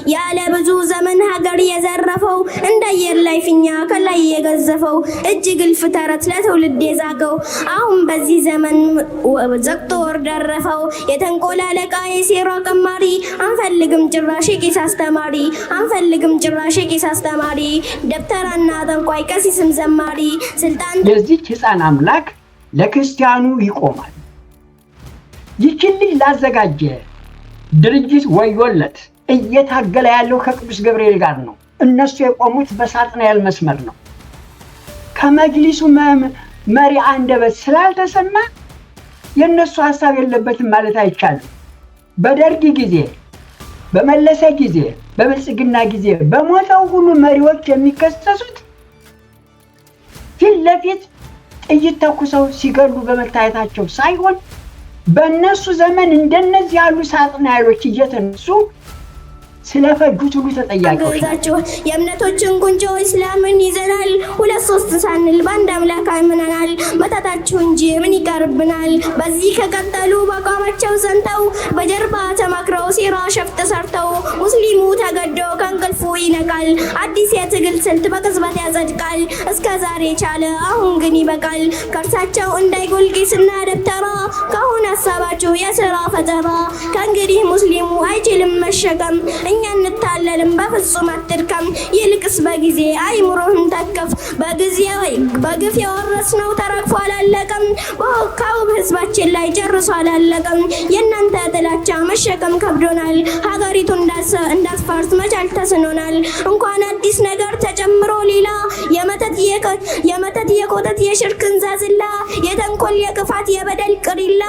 ያለ ብዙ ዘመን ሀገር የዘረፈው እንዳየር ላይ ፊኛ ከላይ የገዘፈው እጅግ እልፍ ተረት ለትውልድ የዛገው አሁን በዚህ ዘመን ዘግቶ ወር ደረፈው የተንኮል አለቃ የሴራ ቀማሪ አንፈልግም ጭራሽ ቄስ አስተማሪ አንፈልግም ጭራሽ ቄስ አስተማሪ ደብተራና ጠንቋይ ቀሲስም ዘማሪ ስልጣን የዚህች ሕፃን አምላክ ለክርስቲያኑ ይቆማል። ይህችን ልጅ ላዘጋጀ ድርጅት ወዮለት። እየታገለ ያለው ከቅዱስ ገብርኤል ጋር ነው። እነሱ የቆሙት በሳጥናኤል መስመር ነው። ከመጅሊሱ መሪ አንደበት ስላልተሰማ የነሱ ሐሳብ የለበትም ማለት አይቻልም። በደርግ ጊዜ፣ በመለሰ ጊዜ፣ በብልጽግና ጊዜ በሞተው ሁሉ መሪዎች የሚከሰሱት ፊት ለፊት ጥይት ተኩሰው ሲገሉ በመታየታቸው ሳይሆን በእነሱ ዘመን እንደነዚህ ያሉ ሳጥናኤሎች እየተነሱ ስለፈጁት ሁሉ ተጠያቂዎች ናቸው። የእምነቶችን ጉንጮ እስላምን ይዘናል ሁለት ሶስት ሳንል በአንድ አምላክ አምነናል መታታቸው እንጂ ምን ይቀርብናል። በዚህ ከቀጠሉ በአቋማቸው ጸንተው በጀርባ ተማክረው ሴራ ሸፍጥ ሰርተው ሙስሊሙ ተገዶ ከእንቅልፉ ይነቃል። አዲስ የትግል ስልት በቅጽበት ያጸድቃል። እስከ ዛሬ ቻለ አሁን ግን ይበቃል። ከእርሳቸው እንዳይጎል ቄስና ደብተራ ካሁን ሀሳባቸው የሥራ ፈጠራ ከእንግዲህ ሙስሊሙ አይችልም መሸከም እኛ እንታለልም በፍጹም አትድከም። ይልቅስ በጊዜ አይምሮህን ተከፍ በጊዜ በግፍ የወረስነው ተረግፎ አላለቀም። በውካውብ ህዝባችን ላይ ጨርሶ አላለቀም። የእናንተ ጥላቻ መሸከም ከብዶናል። ሀገሪቱ እንዳስፈርስ መቻል ተስኖናል። እንኳን አዲስ ነገር ተጨምሮ ሌላ የመተት የኮተት የሽርክን ዛዝላ የተንኮል የክፋት የበደል ቅሪላ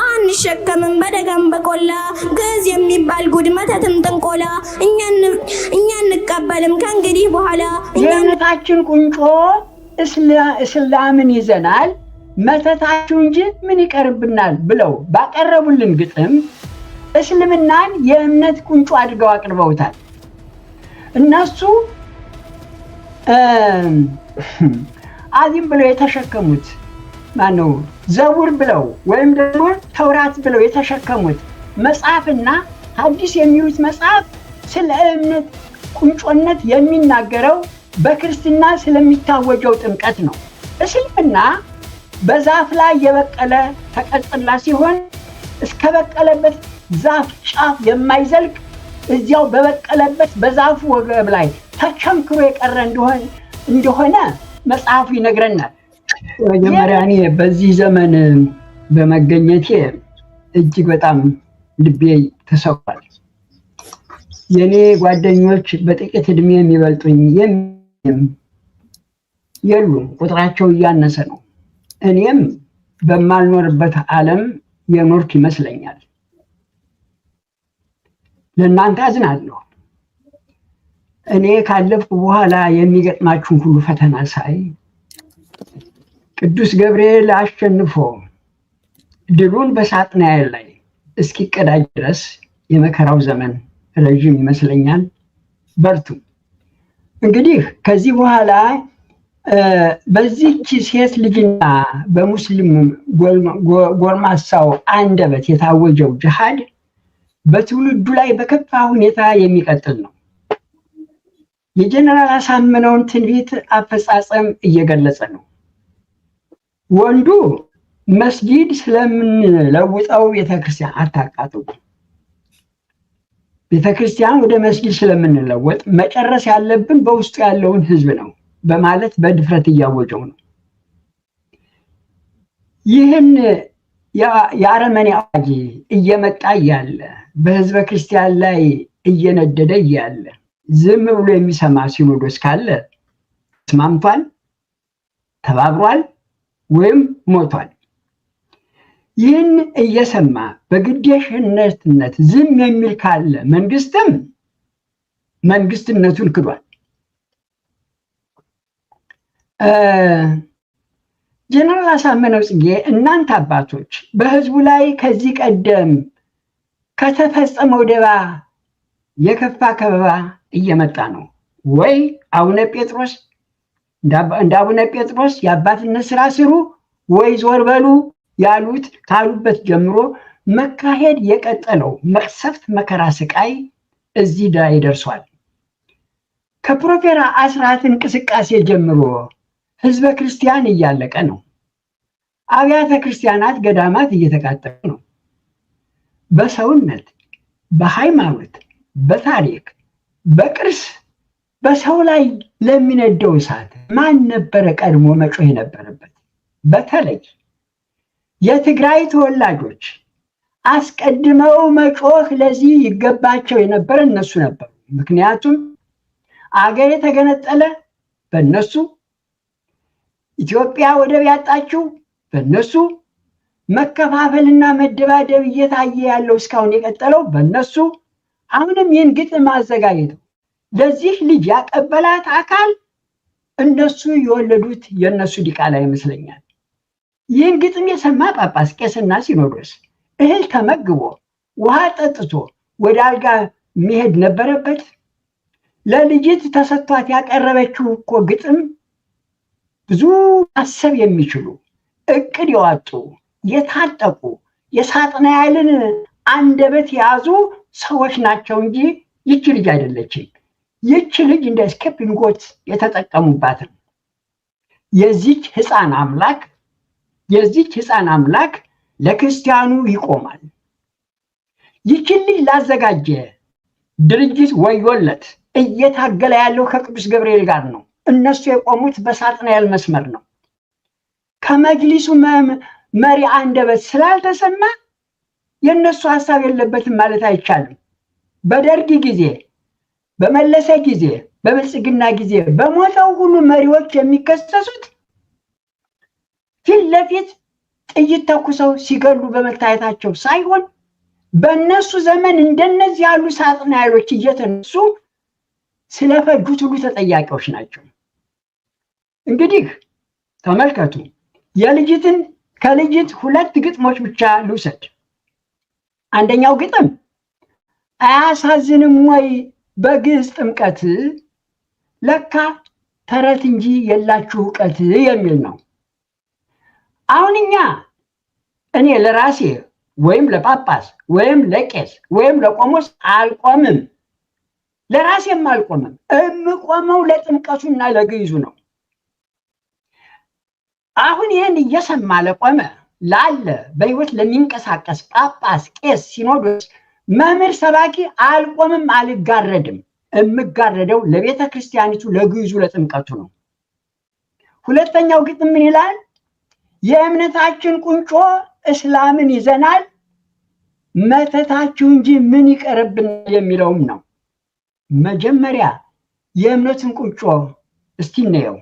አንሸከምም በደጋም በቆላ ግዕዝ የሚባል ጉድ መተትም ጥንቆላ እኛ እንቀበልም ከእንግዲህ በኋላ። የእምነታችን ቁንጮ እስላምን ይዘናል መተታችሁ እንጂ ምን ይቀርብናል ብለው ባቀረቡልን ግጥም እስልምናን የእምነት ቁንጮ አድርገው አቅርበውታል። እነሱ አዚም ብለው የተሸከሙት ማነው ዘቡር ብለው ወይም ደግሞ ተውራት ብለው የተሸከሙት መጽሐፍና ሐዲስ የሚሉት መጽሐፍ ስለ እምነት ቁንጮነት የሚናገረው በክርስትና ስለሚታወጀው ጥምቀት ነው። እስልምና በዛፍ ላይ የበቀለ ተቀጥላ ሲሆን እስከ በቀለበት ዛፍ ጫፍ የማይዘልቅ እዚያው በበቀለበት በዛፉ ወገብ ላይ ተቸንክሮ የቀረ እንደሆነ መጽሐፉ ይነግረናል። መጀመሪያ እኔ በዚህ ዘመን በመገኘቴ እጅግ በጣም ልቤ ተሰብሯል። የኔ ጓደኞች በጥቂት እድሜ የሚበልጡኝ የሉም፣ ቁጥራቸው እያነሰ ነው። እኔም በማልኖርበት ዓለም የኖርኩ ይመስለኛል። ለእናንተ አዝናለሁ። እኔ ካለፍኩ በኋላ የሚገጥማችሁን ሁሉ ፈተና ሳይ ቅዱስ ገብርኤል አሸንፎ ድሉን በሳጥናኤል ላይ እስኪቀዳጅ ድረስ የመከራው ዘመን ረዥም ይመስለኛል። በርቱ። እንግዲህ ከዚህ በኋላ በዚህች ሴት ልጅና በሙስሊም ጎርማሳው አንደበት የታወጀው ጅሃድ በትውልዱ ላይ በከፋ ሁኔታ የሚቀጥል ነው። የጀነራል አሳምነውን ትንቢት አፈጻጸም እየገለጸ ነው። ወንዱ መስጊድ ስለምንለውጠው ቤተክርስቲያን አታቃጥሉ፣ ቤተክርስቲያን ወደ መስጊድ ስለምንለወጥ መጨረስ ያለብን በውስጡ ያለውን ህዝብ ነው በማለት በድፍረት እያወጀው ነው። ይህን የአረመኔ አዋጅ እየመጣ እያለ በህዝበ ክርስቲያን ላይ እየነደደ እያለ ዝም ብሎ የሚሰማ ሲኖዶስ ካለ ተስማምቷል፣ ተባብሯል ወይም ሞቷል። ይህን እየሰማ በግዴለሽነት ዝም የሚል ካለ መንግስትም መንግስትነቱን ክዷል። ጀነራል አሳምነው ጽጌ እናንተ አባቶች በህዝቡ ላይ ከዚህ ቀደም ከተፈጸመው ደባ የከፋ ከበባ እየመጣ ነው ወይ? አቡነ ጴጥሮስ እንደ አቡነ ጴጥሮስ የአባትነት ስራ ስሩ ወይ ዞር በሉ ያሉት ካሉበት ጀምሮ መካሄድ የቀጠለው መቅሰፍት፣ መከራ፣ ስቃይ እዚህ ላይ ደርሷል። ከፕሮፌሰር አስራት እንቅስቃሴ ጀምሮ ህዝበ ክርስቲያን እያለቀ ነው። አብያተ ክርስቲያናት፣ ገዳማት እየተቃጠሉ ነው። በሰውነት፣ በሃይማኖት፣ በታሪክ፣ በቅርስ በሰው ላይ ለሚነደው እሳት ማን ነበረ ቀድሞ መጮህ የነበረበት? በተለይ የትግራይ ተወላጆች አስቀድመው መጮህ ለዚህ ይገባቸው የነበረ እነሱ ነበሩ። ምክንያቱም አገር የተገነጠለ በእነሱ፣ ኢትዮጵያ ወደብ ያጣችው በእነሱ፣ መከፋፈልና መደባደብ እየታየ ያለው እስካሁን የቀጠለው በእነሱ። አሁንም ይህን ግጥም አዘጋጅተው ለዚህ ልጅ ያቀበላት አካል እነሱ የወለዱት የእነሱ ዲቃላ ይመስለኛል። ይህን ግጥም የሰማ ጳጳስ፣ ቄስና ሲኖዶስ እህል ተመግቦ ውሃ ጠጥቶ ወደ አልጋ መሄድ ነበረበት? ለልጅት ተሰጥቷት ያቀረበችው እኮ ግጥም ብዙ ማሰብ የሚችሉ እቅድ የዋጡ የታጠቁ የሳጥናኤልን አንደበት የያዙ ሰዎች ናቸው እንጂ ይቺ ልጅ አይደለችም። ይቺ ልጅ እንደ ስኬፕንጎት የተጠቀሙባት ነው። የዚች ህፃን አምላክ ለክርስቲያኑ ይቆማል። ይችን ልጅ ላዘጋጀ ድርጅት ወዮለት። እየታገለ ያለው ከቅዱስ ገብርኤል ጋር ነው። እነሱ የቆሙት በሳጥናኤል መስመር ነው። ከመጅሊሱ መሪ አንደበት ስላልተሰማ የእነሱ ሀሳብ የለበትም ማለት አይቻልም። በደርግ ጊዜ፣ በመለሰ ጊዜ፣ በብልጽግና ጊዜ በሞተው ሁሉ መሪዎች የሚከሰሱት ፊት ለፊት ጥይት ተኩሰው ሲገሉ በመታየታቸው ሳይሆን በእነሱ ዘመን እንደነዚህ ያሉ ሳጥናኤሎች እየተነሱ ስለፈጁት ሁሉ ተጠያቂዎች ናቸው። እንግዲህ ተመልከቱ። ከልጅት ሁለት ግጥሞች ብቻ ልውሰድ። አንደኛው ግጥም አያሳዝንም ወይ በግዕዝ ጥምቀት ለካ ተረት እንጂ የላችሁ እውቀት የሚል ነው። አሁን እኔ ለራሴ ወይም ለጳጳስ ወይም ለቄስ ወይም ለቆሞስ አልቆምም፣ ለራሴም አልቆምም። እምቆመው ለጥምቀቱና ለግዕዙ ነው። አሁን ይህን እየሰማ ለቆመ ላለ በሕይወት ለሚንቀሳቀስ ጳጳስ፣ ቄስ፣ ሲኖዶስ፣ መምህር፣ ሰባኪ አልቆምም፣ አልጋረድም። እምጋረደው ለቤተ ክርስቲያኒቱ ለግዕዙ ለጥምቀቱ ነው። ሁለተኛው ግጥም ምን ይላል? የእምነታችን ቁንጮ እስላምን ይዘናል፣ መተታችሁ እንጂ ምን ይቀርብናል የሚለውም ነው። መጀመሪያ የእምነትን ቁንጮ እስቲ እንየው።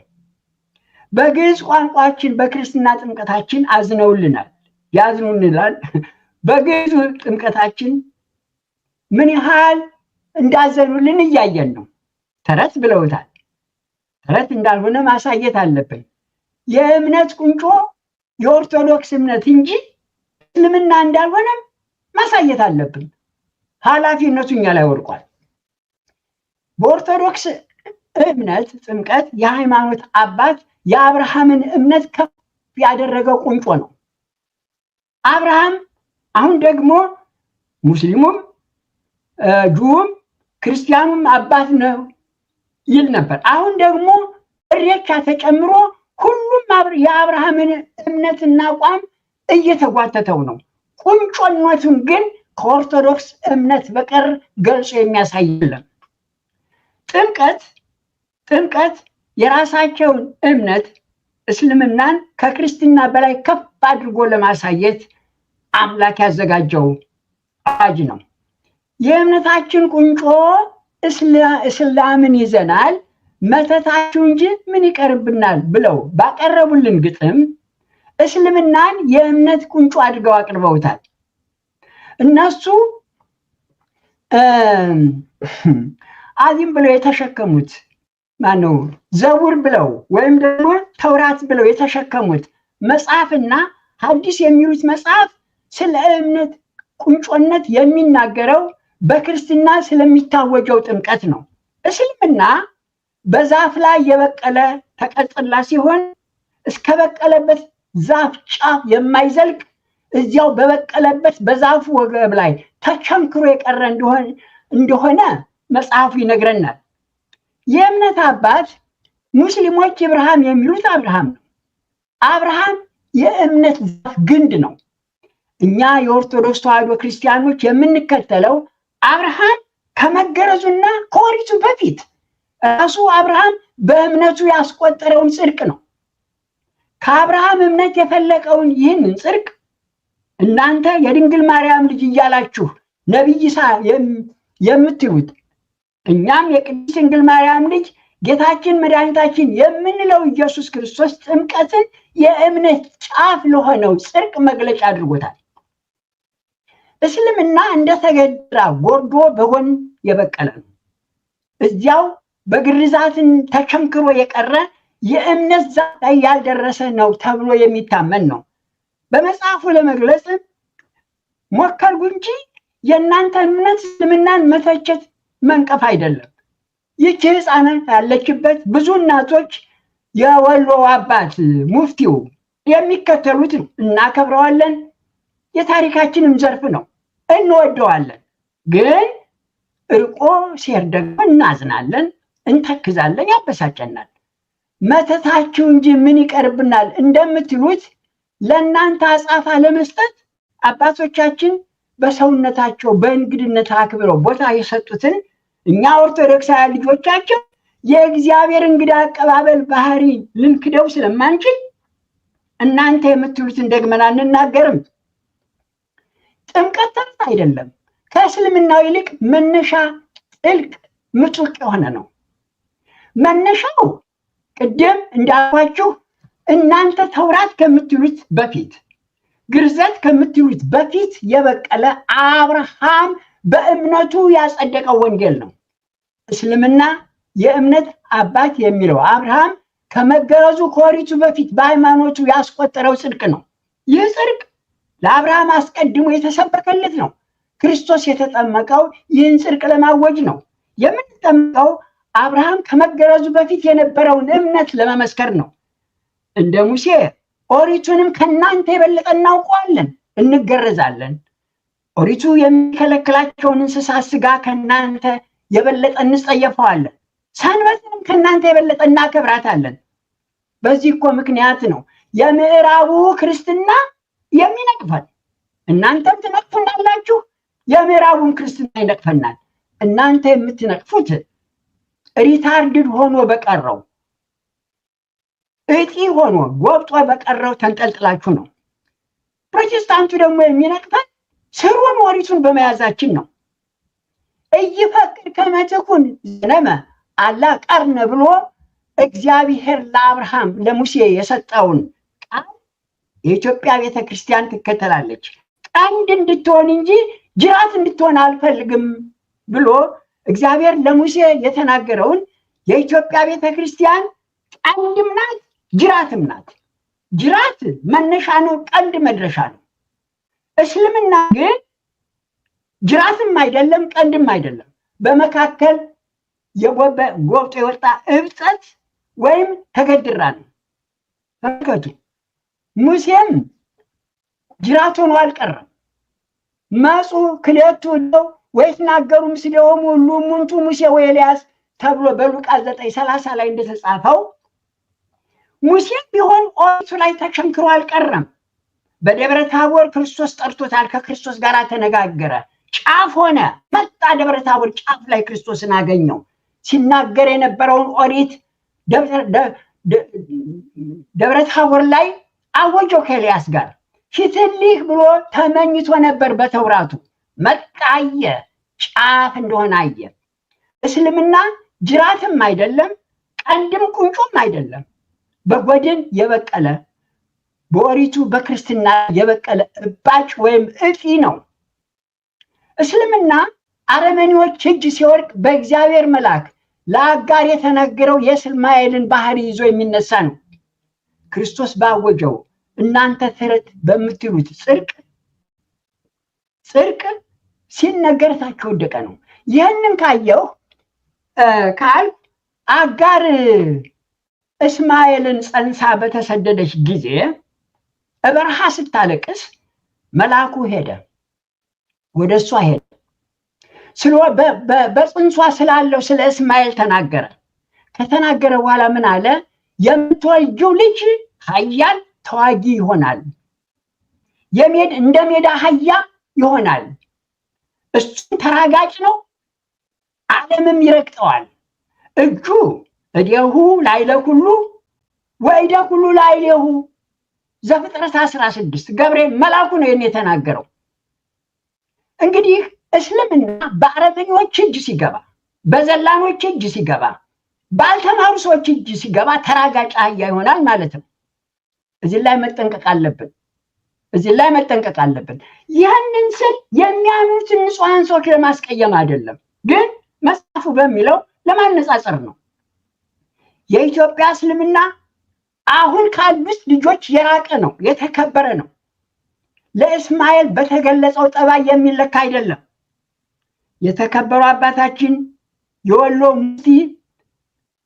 በግዕዝ ቋንቋችን በክርስትና ጥምቀታችን አዝነውልናል፣ ያዝኑልናል። በግዕዙ ጥምቀታችን ምን ያህል እንዳዘኑልን እያየን ነው። ተረት ብለውታል። ተረት እንዳልሆነ ማሳየት አለብን። የእምነት ቁንጮ የኦርቶዶክስ እምነት እንጂ እስልምና እንዳልሆነም ማሳየት አለብን። ኃላፊነቱ እኛ ላይ ወድቋል። በኦርቶዶክስ እምነት ጥምቀት የሃይማኖት አባት የአብርሃምን እምነት ከፍ ያደረገው ቁንጮ ነው። አብርሃም አሁን ደግሞ ሙስሊሙም ጁውም ክርስቲያኑም አባት ነው ይል ነበር። አሁን ደግሞ እሬቻ ተጨምሮ ሁሉም የአብርሃምን እምነትና አቋም እየተጓተተው ነው። ቁንጮነቱን ግን ከኦርቶዶክስ እምነት በቀር ገልጾ የሚያሳይ የለም። ጥምቀት የራሳቸውን እምነት እስልምናን ከክርስትና በላይ ከፍ አድርጎ ለማሳየት አምላክ ያዘጋጀው አዋጅ ነው። የእምነታችን ቁንጮ እስላምን ይዘናል፣ መተታችሁ እንጂ ምን ይቀርብናል ብለው ባቀረቡልን ግጥም እስልምናን የእምነት ቁንጮ አድርገው አቅርበውታል። እነሱ አዚም ብለው የተሸከሙት ማነው? ዘቡር ብለው ወይም ደግሞ ተውራት ብለው የተሸከሙት መጽሐፍና ሐዲስ የሚሉት መጽሐፍ ስለ እምነት ቁንጮነት የሚናገረው በክርስትና ስለሚታወጀው ጥምቀት ነው። እስልምና በዛፍ ላይ የበቀለ ተቀጽላ ሲሆን እስከ በቀለበት ዛፍ ጫፍ የማይዘልቅ እዚያው በበቀለበት በዛፉ ወገብ ላይ ተቸንክሮ የቀረ እንደሆነ መጽሐፉ ይነግረናል። የእምነት አባት ሙስሊሞች አብርሃም የሚሉት አብርሃም ነው። አብርሃም የእምነት ዛፍ ግንድ ነው። እኛ የኦርቶዶክስ ተዋሕዶ ክርስቲያኖች የምንከተለው አብርሃም ከመገረዙና ከኦሪቱ በፊት ራሱ አብርሃም በእምነቱ ያስቆጠረውን ጽድቅ ነው። ከአብርሃም እምነት የፈለቀውን ይህንን ጽድቅ እናንተ የድንግል ማርያም ልጅ እያላችሁ ነቢይ የምትሉት እኛም የቅድስት ድንግል ማርያም ልጅ ጌታችን መድኃኒታችን የምንለው ኢየሱስ ክርስቶስ ጥምቀትን የእምነት ጫፍ ለሆነው ጽድቅ መግለጫ አድርጎታል። እስልምና እንደተገደራ ጎርዶ በጎን የበቀለ ነው። እዚያው በግርዛትን ተቸንክሮ የቀረ የእምነት ዛፍ ላይ ያልደረሰ ነው ተብሎ የሚታመን ነው። በመጽሐፉ ለመግለጽ ሞከርኩ እንጂ የእናንተ እምነት እስልምናን መተቸት መንቀፍ አይደለም። ይቺ ሕፃናት ያለችበት ብዙ እናቶች የወሎ አባት ሙፍቲው የሚከተሉት ነው። እናከብረዋለን፣ የታሪካችንም ዘርፍ ነው፣ እንወደዋለን። ግን እርቆ ሲሄድ ደግሞ እናዝናለን፣ እንተክዛለን፣ ያበሳጨናል። መተታችሁ እንጂ ምን ይቀርብናል እንደምትሉት ለእናንተ አጻፋ ለመስጠት አባቶቻችን በሰውነታቸው በእንግድነት አክብረው ቦታ የሰጡትን እኛ ኦርቶዶክሳውያን ልጆቻቸው የእግዚአብሔር እንግዳ አቀባበል ባህሪ ልንክደው ስለማንችል እናንተ የምትሉትን ደግመን አንናገርም። ጥምቀት ተረት አይደለም። ከእስልምናው ይልቅ መነሻ ጥልቅ ምጡቅ የሆነ ነው። መነሻው ቅድም እንዳልኳችሁ እናንተ ተውራት ከምትሉት በፊት ግርዘት ከምትሉት በፊት የበቀለ አብርሃም በእምነቱ ያጸደቀው ወንጌል ነው። እስልምና የእምነት አባት የሚለው አብርሃም ከመገረዙ ከኦሪቱ በፊት በሃይማኖቱ ያስቆጠረው ጽድቅ ነው። ይህ ጽድቅ ለአብርሃም አስቀድሞ የተሰበከለት ነው። ክርስቶስ የተጠመቀው ይህን ጽድቅ ለማወጅ ነው። የምንጠመቀው አብርሃም ከመገረዙ በፊት የነበረውን እምነት ለመመስከር ነው። እንደ ሙሴ ኦሪቱንም ከእናንተ የበለጠ እናውቀዋለን፣ እንገረዛለን። ኦሪቱ የሚከለክላቸውን እንስሳት ስጋ ከእናንተ የበለጠ እንጸየፈዋለን። ሰንበትንም ከእናንተ የበለጠ እናከብራታለን። በዚህ እኮ ምክንያት ነው የምዕራቡ ክርስትና የሚነቅፈን። እናንተም ትነቅፉናላችሁ፣ የምዕራቡን ክርስትና ይነቅፈናል። እናንተ የምትነቅፉት ሪታርድድ ሆኖ በቀረው እጢ ሆኖ ጎብጦ በቀረው ተንጠልጥላችሁ ነው። ፕሮቴስታንቱ ደግሞ የሚነቅፈን ስሩን ኦሪቱን በመያዛችን ነው። እይፈቅድ ከመ ትኩን ዘነመ አላ ቀርነ ብሎ እግዚአብሔር ለአብርሃም ለሙሴ የሰጠውን ቃል የኢትዮጵያ ቤተክርስቲያን ትከተላለች። ቀንድ እንድትሆን እንጂ ጅራት እንድትሆን አልፈልግም ብሎ እግዚአብሔር ለሙሴ የተናገረውን የኢትዮጵያ ቤተክርስቲያን ቀንድም ናት፣ ጅራትም ናት። ጅራት መነሻ ነው፣ ቀንድ መድረሻ ነው። እስልምና ግን ጅራትም አይደለም፣ ቀንድም አይደለም። በመካከል ጎብጦ የወጣ እብጠት ወይም ተገድራ ነው። ተመልከቱ፣ ሙሴም ጅራት ሆኖ አልቀረም። መጹ ክልኤቱ እደው ወይትናገሩ ምስሌሆሙ ሁሉ እሙንቱ ሙሴ ወኤልያስ ተብሎ በሉቃስ 9:30 ላይ እንደተጻፈው ሙሴም ቢሆን ኦሪቱ ላይ ተቸንክሮ አልቀረም። በደብረ ታቦር ክርስቶስ ጠርቶታል። ከክርስቶስ ጋር ተነጋገረ። ጫፍ ሆነ፣ መጣ። ደብረ ታቦር ጫፍ ላይ ክርስቶስን አገኘው። ሲናገር የነበረውን ኦሪት ደብረ ታቦር ላይ አወጀው ከኤልያስ ጋር። ፊትልህ ብሎ ተመኝቶ ነበር በተውራቱ። መጣ፣ አየ፣ ጫፍ እንደሆነ አየ። እስልምና ጅራትም አይደለም፣ ቀንድም ቁንጮም አይደለም። በጎድን የበቀለ በኦሪቱ በክርስትና የበቀለ እባጭ ወይም እጢ ነው። እስልምና አረመኔዎች እጅ ሲወድቅ በእግዚአብሔር መልአክ ለአጋር የተነገረው የእስማኤልን ባህሪ ይዞ የሚነሳ ነው። ክርስቶስ ባወጀው እናንተ ተረት በምትሉት ጽድቅ ሲነገር ታች ወደቀ ነው። ይህንን ካየው ካል አጋር እስማኤልን ጸንሳ በተሰደደች ጊዜ በበረሃ ስታለቅስ መልአኩ ሄደ፣ ወደ እሷ ሄደ። በጽንሷ ስላለው ስለ እስማኤል ተናገረ። ከተናገረ በኋላ ምን አለ? የምትወልጂው ልጅ ኃያል ተዋጊ ይሆናል፣ እንደ ሜዳ አህያ ይሆናል። እሱም ተራጋጭ ነው፣ ዓለምም ይረግጠዋል። እጁ እዴሁ ላዕለ ኩሉ ወእደ ኩሉ ላዕሌሁ። ዘፍጥረት 16 ገብርኤል መልአኩ ነው የተናገረው። እንግዲህ እስልምና በአረመኔዎች እጅ ሲገባ፣ በዘላኖች እጅ ሲገባ፣ ባልተማሩ ሰዎች እጅ ሲገባ ተራጋጭ አህያ ይሆናል ማለት ነው። እዚህ ላይ መጠንቀቅ አለብን። ይህንን ስል የሚያምኑትን ንጹሐን ሰዎች ለማስቀየም አይደለም፣ ግን መጽሐፉ በሚለው ለማነጻጸር ነው። የኢትዮጵያ እስልምና አሁን ካሉት ልጆች የራቀ ነው፣ የተከበረ ነው። ለእስማኤል በተገለጸው ጠባይ የሚለካ አይደለም። የተከበሩ አባታችን የወሎ ሙፍቲ፣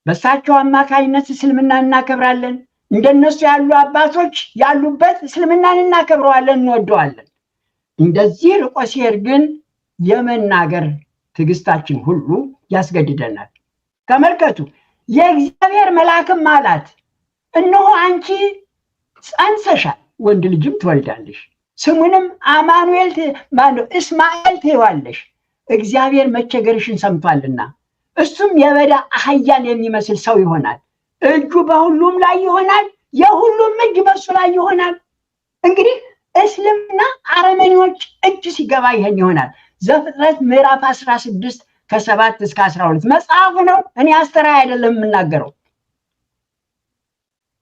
በእሳቸው አማካይነት እስልምና እናከብራለን። እንደነሱ ያሉ አባቶች ያሉበት እስልምናን እናከብረዋለን፣ እንወደዋለን። እንደዚህ ርቆ ሲሄድ ግን የመናገር ትዕግስታችን ሁሉ ያስገድደናል። ተመልከቱ፣ የእግዚአብሔር መልአክም አላት፣ እነሆ አንቺ ጸንሰሻል፣ ወንድ ልጅም ትወልዳለሽ፣ ስሙንም አማኑኤል እስማኤል ትይዋለሽ። እግዚአብሔር መቸገርሽን ሰምቷልና እሱም የበዳ አህያን የሚመስል ሰው ይሆናል። እጁ በሁሉም ላይ ይሆናል፣ የሁሉም እጅ በሱ ላይ ይሆናል። እንግዲህ እስልምና አረመኔዎች እጅ ሲገባ ይሄን ይሆናል። ዘፍጥረት ምዕራፍ 16 ከ7 እስከ 12 መጽሐፉ ነው። እኔ አስተራይ አይደለም የምናገረው።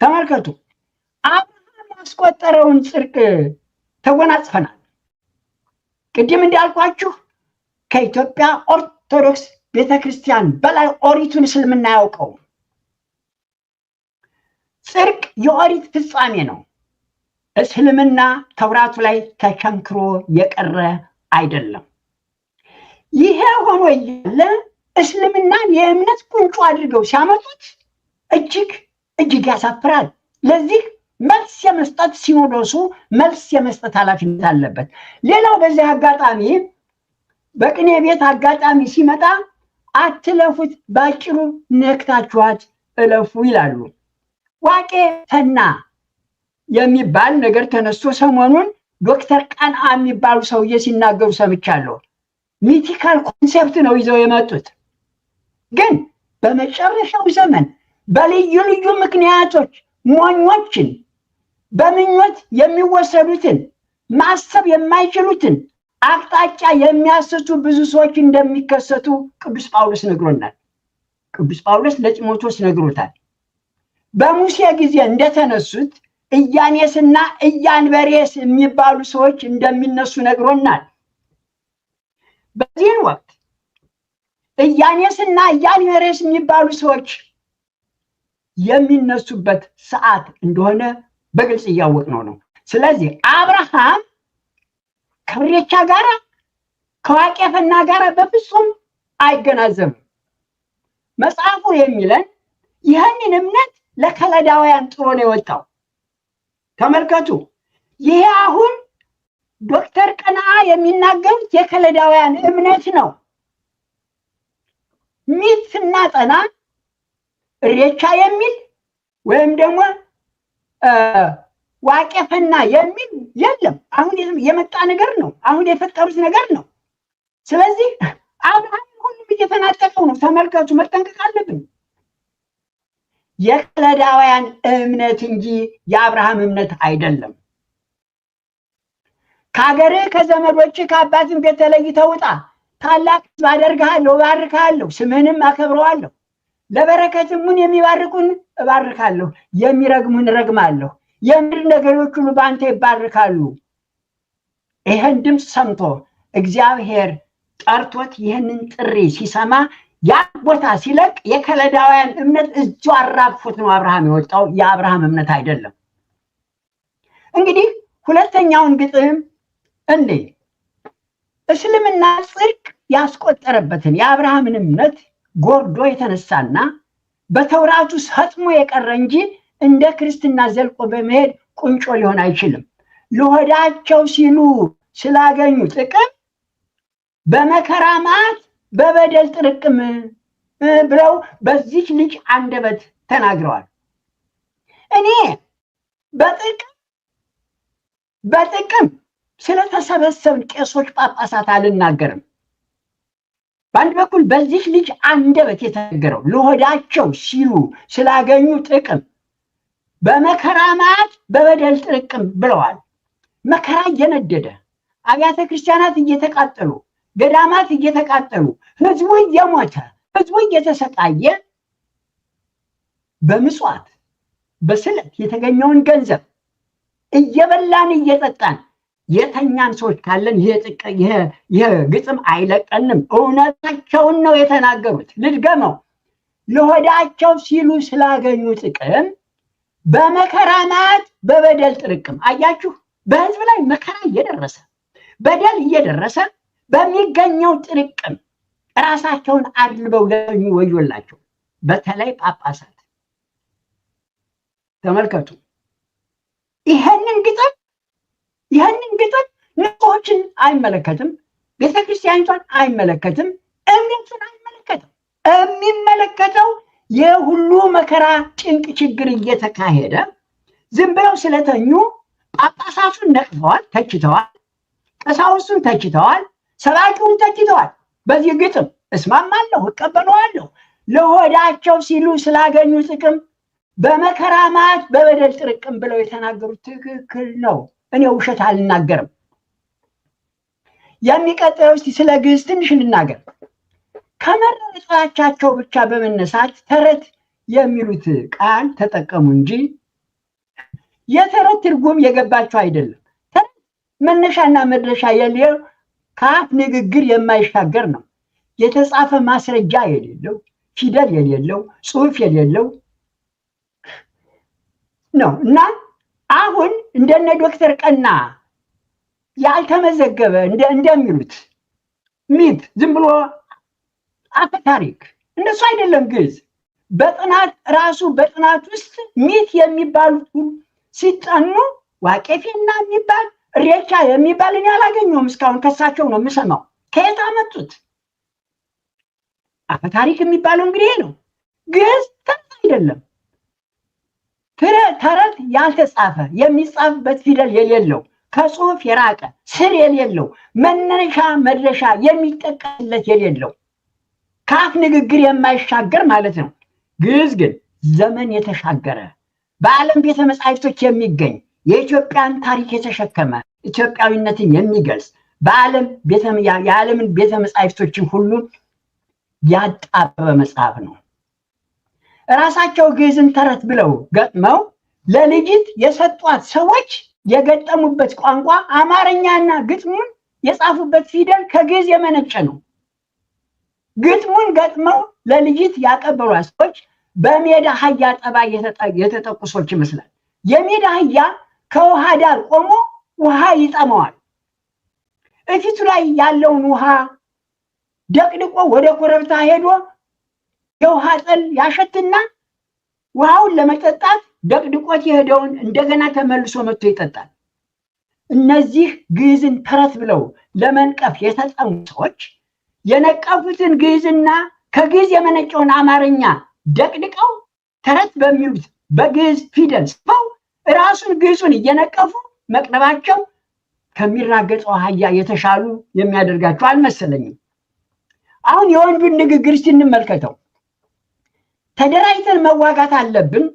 ተመልከቱ፣ አብርሃም ያስቆጠረውን ጽድቅ ተጎናጽፈናል። ቅድም እንዳልኳችሁ ከኢትዮጵያ ኦርቶዶክስ ቤተክርስቲያን በላይ ኦሪቱን እስልምና ያውቀው። ጽድቅ የኦሪት ፍጻሜ ነው። እስልምና ተውራቱ ላይ ተቸንክሮ የቀረ አይደለም። ይሄ ሆኖ እያለ እስልምናን የእምነት ቁንጮ አድርገው ሲያመጡት እጅግ ያሳፍራል። ለዚህ መልስ የመስጠት ሲኖዶሱ መልስ የመስጠት ኃላፊነት አለበት። ሌላው በዚህ አጋጣሚ በቅኔ ቤት አጋጣሚ ሲመጣ አትለፉት፣ ባጭሩ ነክታችኋት እለፉ ይላሉ። ዋቄ ፈና የሚባል ነገር ተነስቶ ሰሞኑን ዶክተር ቀንአ የሚባሉ ሰውዬ ሲናገሩ ሰምቻለሁ። ሚቲካል ኮንሴፕት ነው ይዘው የመጡት። ግን በመጨረሻው ዘመን በልዩ ልዩ ምክንያቶች ሞኞችን በምኞት የሚወሰዱትን ማሰብ የማይችሉትን አቅጣጫ የሚያስቱ ብዙ ሰዎች እንደሚከሰቱ ቅዱስ ጳውሎስ ነግሮናል። ቅዱስ ጳውሎስ ለጢሞቴዎስ ነግሮታል። በሙሴ ጊዜ እንደተነሱት ኢያኔስና ኢያንበሬስ የሚባሉ ሰዎች እንደሚነሱ ነግሮናል። በዚህን ወቅት ኢያኔስና ኢያንበሬስ የሚባሉ ሰዎች የሚነሱበት ሰዓት እንደሆነ በግልጽ እያወቅነው ነው። ስለዚህ አብርሃም ከኢሬቻ ጋር ከዋቄ ፈና ጋር በፍጹም አይገናዘብም። መጽሐፉ የሚለን ይህንን እምነት ለከለዳውያን ጥሎ ነው የወጣው። ተመልከቱ፣ ይሄ አሁን ዶክተር ቀንአ የሚናገሩት የከለዳውያን እምነት ነው። ሚት ስናጠና ኢሬቻ የሚል ወይም ደግሞ ዋቄ ፈና የሚል የለም። አሁን የመጣ ነገር ነው። አሁን የፈጠሩት ነገር ነው። ስለዚህ አብርሃም ሁሉም እየተናጠቀው ነው። ተመልከቱ፣ መጠንቀቅ አለብን። የከለዳውያን እምነት እንጂ የአብርሃም እምነት አይደለም። ከሀገርህ ከዘመዶች ከአባትን ቤት ተለይተህ ውጣ፣ ታላቅ ሕዝብ አደርግሃለሁ፣ እባርክሃለሁ፣ ስምህንም አከብረዋለሁ፣ ለበረከትም የሚባርኩን እባርካለሁ፣ የሚረግሙን እረግማለሁ፣ የምድር ነገሮች ሁሉ በአንተ ይባርካሉ። ይህን ድምፅ ሰምቶ እግዚአብሔር ጠርቶት ይህንን ጥሪ ሲሰማ ያ ቦታ ሲለቅ የከለዳውያን እምነት እጁ አራግፎት ነው አብርሃም የወጣው። የአብርሃም እምነት አይደለም። እንግዲህ ሁለተኛውን ግጥም እንዴ እስልምና ጽድቅ ያስቆጠረበትን የአብርሃምን እምነት ጎርዶ የተነሳና በተውራቱ ሰጥሞ የቀረ እንጂ እንደ ክርስትና ዘልቆ በመሄድ ቁንጮ ሊሆን አይችልም። ለሆዳቸው ሲሉ ስላገኙ ጥቅም በመከራ መዓት በበደል ጥርቅም ብለው በዚች ልጅ አንደበት ተናግረዋል። እኔ በጥቅም ስለተሰበሰብን ቄሶች፣ ጳጳሳት አልናገርም። በአንድ በኩል በዚህ ልጅ አንደበት የተነገረው ለሆዳቸው ሲሉ ስላገኙ ጥቅም በመከራ መዓት በበደል ጥርቅም ብለዋል። መከራ እየነደደ አብያተ ክርስቲያናት እየተቃጠሉ፣ ገዳማት እየተቃጠሉ፣ ህዝቡ እየሞተ፣ ህዝቡ እየተሰቃየ በምጽዋት በስለት የተገኘውን ገንዘብ እየበላን እየጠጣን የተኛን ሰዎች ካለን ይሄ ግጥም አይለቀንም። እውነታቸውን ነው የተናገሩት። ልድገመው። ለሆዳቸው ሲሉ ስላገኙ ጥቅም በመከራ መዓት በበደል ጥርቅም። አያችሁ፣ በህዝብ ላይ መከራ እየደረሰ በደል እየደረሰ በሚገኘው ጥርቅም ራሳቸውን አድልበው ለኙ ወዮላቸው። በተለይ ጳጳሳት ተመልከቱ። ይህንን ግጥም ንጹሖችን አይመለከትም፣ ቤተክርስቲያኒቷን አይመለከትም፣ እምነቱን አይመለከትም። የሚመለከተው የሁሉ መከራ፣ ጭንቅ፣ ችግር እየተካሄደ ዝም ብለው ስለተኙ ጳጳሳቱን ነቅፈዋል፣ ተችተዋል፣ ቀሳውስቱን ተችተዋል፣ ሰባኪውን ተችተዋል። በዚህ ግጥም እስማማለሁ፣ እቀበለዋለሁ። ለሆዳቸው ሲሉ ስላገኙ ጥቅም በመከራ መዓት በበደል ጥርቅም ብለው የተናገሩት ትክክል ነው። እኔ ውሸት አልናገርም። የሚቀጥለው እስቲ ስለ ግዕዝ ትንሽ እንናገር። ከመረጣቻቸው ብቻ በመነሳት ተረት የሚሉት ቃል ተጠቀሙ እንጂ የተረት ትርጉም የገባቸው አይደለም። ተረት መነሻና መድረሻ የሌለው ከአፍ ንግግር የማይሻገር ነው። የተጻፈ ማስረጃ የሌለው፣ ፊደል የሌለው፣ ጽሑፍ የሌለው ነው እና አሁን እንደነ ዶክተር ቀና ያልተመዘገበ እንደሚሉት ሚት ዝም ብሎ አፈ ታሪክ እንደሱ አይደለም። ግዕዝ በጥናት ራሱ በጥናት ውስጥ ሚት የሚባሉት ሲጠኑ ዋቄፌና የሚባል ሬቻ የሚባል እኔ አላገኘሁም እስካሁን። ከሳቸው ነው የምሰማው። ከየት አመጡት? አፈ ታሪክ የሚባለው እንግዲህ ነው። ግዕዝ ተረት አይደለም። ተረት ያልተጻፈ የሚጻፍበት ፊደል የሌለው ከጽሑፍ የራቀ ስር የሌለው መነሻ መድረሻ የሚጠቀስለት የሌለው ከአፍ ንግግር የማይሻገር ማለት ነው። ግዕዝ ግን ዘመን የተሻገረ በዓለም ቤተ መጻሕፍቶች የሚገኝ የኢትዮጵያን ታሪክ የተሸከመ ኢትዮጵያዊነትን የሚገልጽ የዓለምን ቤተ መጻሕፍቶችን ሁሉ ያጣበበ መጽሐፍ ነው። ራሳቸው ግዕዝን ተረት ብለው ገጥመው ለልጅት የሰጧት ሰዎች የገጠሙበት ቋንቋ አማርኛና ግጥሙን የጻፉበት ፊደል ከግዕዝ የመነጨ ነው። ግጥሙን ገጥመው ለልጅት ያቀበሏት ሰዎች በሜዳ አህያ ጠባይ የተጠቁ ሰዎች ይመስላል። የሜዳ አህያ ከውሃ ዳር ቆሞ ውሃ ይጠማዋል። እፊቱ ላይ ያለውን ውሃ ደቅድቆ ወደ ኮረብታ ሄዶ የውሃ ጠል ያሸትና ውሃውን ለመጠጣት ደቅድቆት የሄደውን እንደገና ተመልሶ መጥቶ ይጠጣል። እነዚህ ግዕዝን ተረት ብለው ለመንቀፍ የተጠሙ ሰዎች የነቀፉትን ግዕዝና ከግዕዝ የመነጨውን አማርኛ ደቅድቀው ተረት በሚሉት በግዕዝ ፊደል ጽፈው ራሱን ግዕዙን እየነቀፉ መቅረባቸው ከሚራገጠው አህያ የተሻሉ የሚያደርጋቸው አልመሰለኝም። አሁን የወንዱን ንግግር እስቲ እንመልከተው። ተደራጅተን መዋጋት አለብን።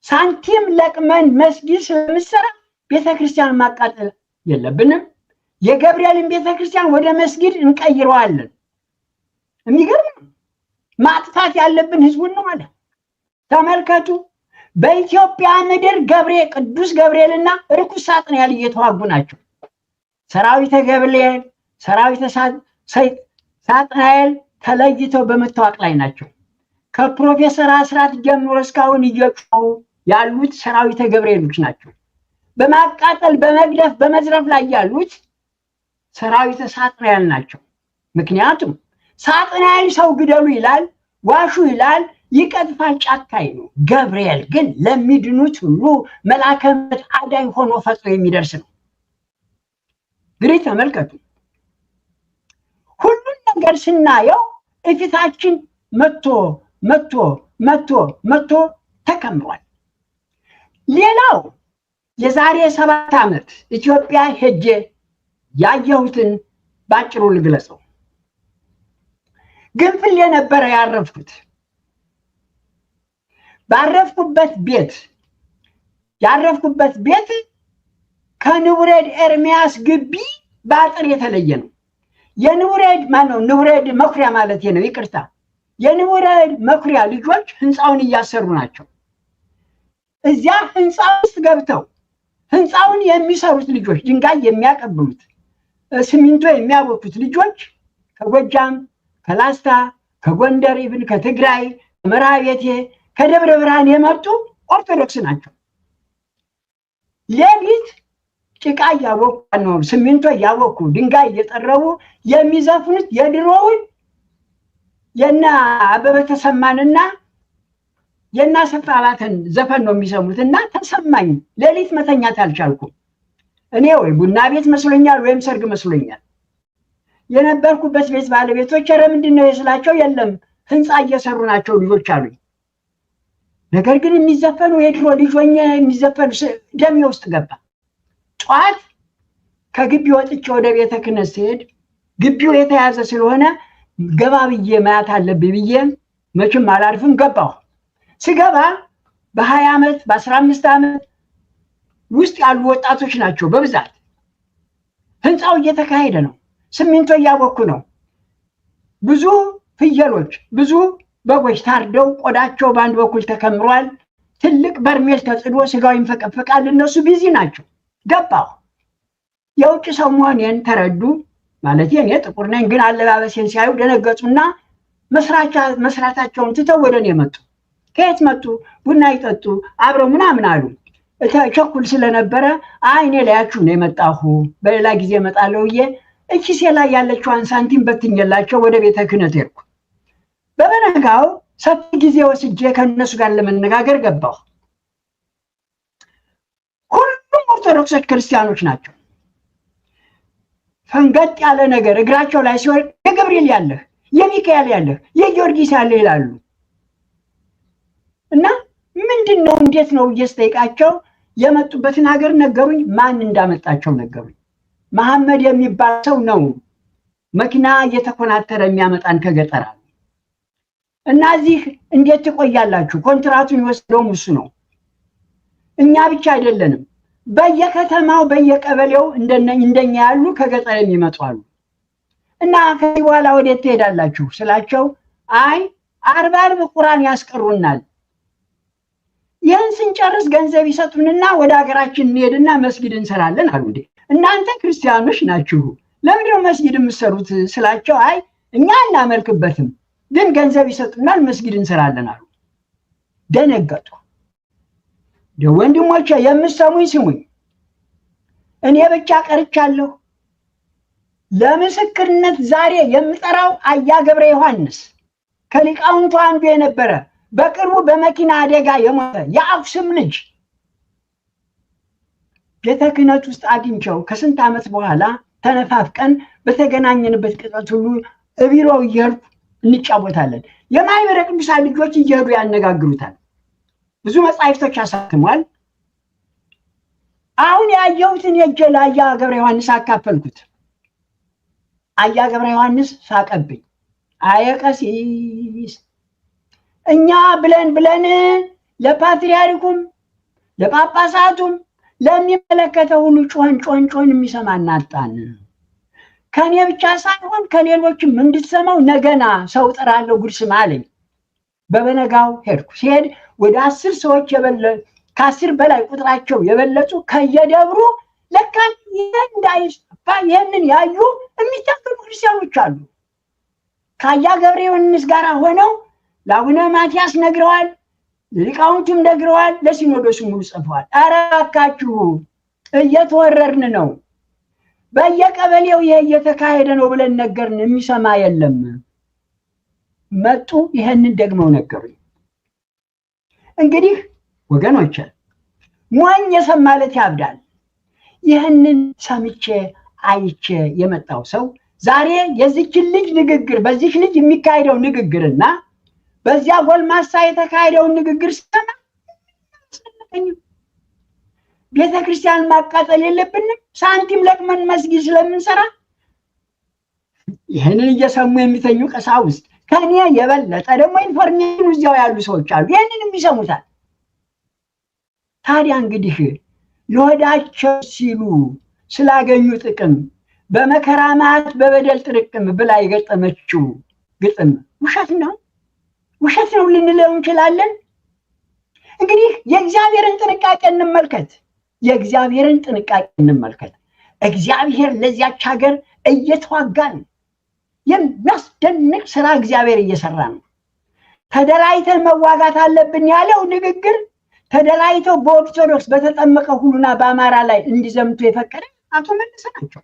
ሳንቲም ለቅመን መስጊድ ስለምሰራ ቤተክርስቲያን ማቃጠል የለብንም። የገብርኤልን ቤተክርስቲያን ወደ መስጊድ እንቀይረዋለን። የሚገርም ነው። ማጥፋት ያለብን ህዝቡን ነው አለ። ተመልከቱ። በኢትዮጵያ ምድር ቅዱስ ገብርኤልና ርኩስ ሳጥናኤል እየተዋጉ ናቸው። ሰራዊተ ገብርኤል፣ ሰራዊተ ሳጥናኤል ተለይተው በመታወቅ ላይ ናቸው። ከፕሮፌሰር አስራት ጀምሮ እስካሁን እየጮሁ ያሉት ሰራዊተ ገብርኤሎች ናቸው። በማቃጠል በመግደፍ በመዝረፍ ላይ ያሉት ሰራዊተ ሳጥናኤል ናቸው። ምክንያቱም ሳጥናኤል ሰው ግደሉ ይላል፣ ዋሹ ይላል፣ ይቀጥፋል፣ ጫካይ ነው። ገብርኤል ግን ለሚድኑት ሁሉ መልአከ ምሕረት አዳኝ ሆኖ ፈጥኖ የሚደርስ ነው። እንግዲህ ተመልከቱ። ነገር ስናየው እፊታችን መጥቶ ተከምሯል። ሌላው የዛሬ 7 ዓመት ኢትዮጵያ ሄጄ ያየሁትን ባጭሩ ልግለጸው። ግንፍሌ ነበረ ያረፍኩት። ያረፍኩበት ቤት ከንቡሬድ ኤርሚያስ ግቢ በአጥር የተለየ ነው። ንቡሬድ መኩሪያ ማለት ነው፣ ይቅርታ። የንቡሬድ መኩሪያ ልጆች ህንፃውን እያሰሩ ናቸው። እዚያ ህንፃ ውስጥ ገብተው ህንፃውን የሚሰሩት ልጆች፣ ድንጋይ የሚያቀብሉት፣ ሲሚንቶ የሚያቦኩት ልጆች ከጎጃም፣ ከላስታ፣ ከጎንደር፣ ይብን ከትግራይ፣ ከመርሐቤቴ፣ ከደብረ ብርሃን የመጡ ኦርቶዶክስ ናቸው። ሌሊት ጭቃ እያቦኩ ነው፣ ሲሚንቶ እያቦኩ ድንጋይ እየጠረቡ የሚዘፍኑት የድሮውን የና አበበ ተሰማንና የና አሰፋ ባተን ዘፈን ነው የሚሰሙት። እና ተሰማኝ። ሌሊት መተኛት አልቻልኩም። እኔ ወይ ቡና ቤት መስሎኛል ወይም ሰርግ መስሎኛል። የነበርኩበት ቤት ባለቤቶች ኧረ ምንድን ነው የስላቸው፣ የለም ህንፃ እየሰሩ ናቸው ልጆች አሉኝ። ነገር ግን የሚዘፈኑ የድሮ ልጆኛ የሚዘፈኑ ደሜ ውስጥ ገባ። ጠዋት ከግቢ ወጥቼ ወደ ቤተ ክህነት ስሄድ ግቢው የተያዘ ስለሆነ ገባ ብዬ ማየት አለብኝ ብዬ መቼም አላልፍም ገባሁ። ስገባ በ20 ዓመት በ15 ዓመት ውስጥ ያሉ ወጣቶች ናቸው በብዛት። ህንፃው እየተካሄደ ነው። ሲሚንቶ እያቦኩ ነው። ብዙ ፍየሎች፣ ብዙ በጎች ታርደው ቆዳቸው በአንድ በኩል ተከምሯል። ትልቅ በርሜል ተጥዶ ስጋው ይንፈቀፈቃል። እነሱ ቢዚ ናቸው። ገባሁ። የውጭ ሰው መሆኔን ተረዱ። ማለት እኔ ጥቁር ነኝ፣ ግን አለባበሴን ሲያዩ ደነገጡና መስራታቸውን ትተው ወደ እኔ መጡ። ከየት መጡ? ቡና ይጠጡ አብረው ምናምን አሉ። ቸኩል ስለነበረ አይ እኔ ላያችሁ ነው የመጣሁ፣ በሌላ ጊዜ እመጣለሁ ብዬ እኪሴ ላይ ያለችዋን ሳንቲም በትኜላቸው ወደ ቤተ ክህነት ሄድኩ። በበነጋው ሰፊ ጊዜ ወስጄ ከእነሱ ጋር ለመነጋገር ገባሁ። ሁሉም ኦርቶዶክሶች ክርስቲያኖች ናቸው። ፈንገጥ ያለ ነገር እግራቸው ላይ ሲወርድ የገብርኤል ያለህ፣ የሚካኤል ያለህ፣ የጊዮርጊስ ያለህ ይላሉ። እና ምንድን ነው እንዴት ነው እየስጠይቃቸው የመጡበትን ሀገር ነገሩኝ። ማን እንዳመጣቸው ነገሩኝ። መሐመድ የሚባል ሰው ነው መኪና እየተኮናተረ የሚያመጣን ከገጠር አሉ። እና እዚህ እንዴት ትቆያላችሁ? ኮንትራቱን የወሰደውም እሱ ነው። እኛ ብቻ አይደለንም፣ በየከተማው በየቀበሌው እንደኛ ያሉ ከገጠር የሚመጡ አሉ። እና ከዚህ በኋላ ወዴት ትሄዳላችሁ ስላቸው አይ 40 ቁርአን ያስቀሩናል፣ ይህን ስንጨርስ ገንዘብ ይሰጡንና ወደ ሀገራችን እንሄድና መስጊድ እንሰራለን አሉ። እንዴ እናንተ ክርስቲያኖች ናችሁ፣ ለምንድነው መስጊድ የምትሰሩት ስላቸው አይ እኛ እናመልክበትም፣ ግን ገንዘብ ይሰጡናል መስጊድ እንሰራለን አሉ። ደነገጡ። ወንድሞቼ የምትሰሙኝ ስሙኝ፣ እኔ ብቻ ቀርቻለሁ። ለምስክርነት ዛሬ የምጠራው አያ ገብረ ዮሐንስ ከሊቃውንቱ አንዱ የነበረ በቅርቡ በመኪና አደጋ የሞተ የአክሱም ልጅ ቤተ ክህነት ውስጥ አግኝቸው ከስንት ዓመት በኋላ ተነፋፍቀን በተገናኘንበት ቅጽበት ሁሉ እቢሮው እየሄድኩ እንጫወታለን። የማኅበረ ቅዱሳን ልጆች እየሄዱ ያነጋግሩታል። ብዙ መጻሕፍቶች አሳትሟል። አሁን ያየሁትን የእጄ ለአያ ገብረ ዮሐንስ አካፈልኩት። አያ ገብረ ዮሐንስ ሳቀብኝ። አየ ቀሲስ እኛ ብለን ለፓትርያርኩም ለጳጳሳቱም ለሚመለከተው ሁሉ ጮን የሚሰማና አጣን። ከኔ ብቻ ሳይሆን ከሌሎችም እንድትሰማው ነገና ሰው እጠራለሁ ጉድ ስማ አለኝ። በበነጋው ሄድኩ። ሲሄድ ወደ 10 ሰዎች ከ10 በላይ ቁጥራቸው የበለጡ ከየደብሩ ለካ እንዳይስፋ ይህንን ያዩ የሚታገሉ ክርስቲያኖች አሉ። ከአያ ገብረ ዮሐንስ ጋር ሆነው ለአቡነ ማትያስ ነግረዋል፣ ሊቃውንቱም ነግረዋል፣ ለሲኖዶሱ ሙሉ ጽፈዋል። ኧረ እባካችሁ እየተወረርን ነው፣ በየቀበሌው ይሄ እየተካሄደ ነው ብለን ነገርን፣ የሚሰማ የለም። መጡ፣ ይሄንን ደግመው ነገሩኝ። እንግዲህ ወገኖቼ ሞኝ የሰማለት ያብዳል። ይህንን ሰምቼ አይቼ የመጣው ሰው ዛሬ የዚችን ልጅ ንግግር በዚህ ልጅ የሚካሄደው ንግግርና በዚያ ጎልማሳ የተካሄደውን ንግግር ሰማ ቤተክርስቲያን ማቃጠል የለብንም ሳንቲም ለቅመን መስጊድ ስለምንሰራ። ይህንን እየሰሙ የሚተኙ ቀሳውስት ከኔ የበለጠ ደግሞ ኢንፎርሜሽኑ እዚያው ያሉ ሰዎች አሉ፣ ይህንንም ይሰሙታል። ታዲያ እንግዲህ ለወዳቸው ሲሉ ስላገኙ ጥቅም በመከራ ማት በበደል ጥርቅም ብላ የገጠመችው ግጥም ውሸት ነው ልንለው እንችላለን። እንግዲህ የእግዚአብሔርን ጥንቃቄ እንመልከት። እግዚአብሔር ለዚያች ሀገር እየተዋጋ ነው። የሚያስደንቅ ስራ እግዚአብሔር እየሰራ ነው። ተደራጅተን መዋጋት አለብን ያለው ንግግር ተደራጅተው በኦርቶዶክስ በተጠመቀ ሁሉና በአማራ ላይ እንዲዘምቱ የፈቀደ አቶ መለሰ ናቸው።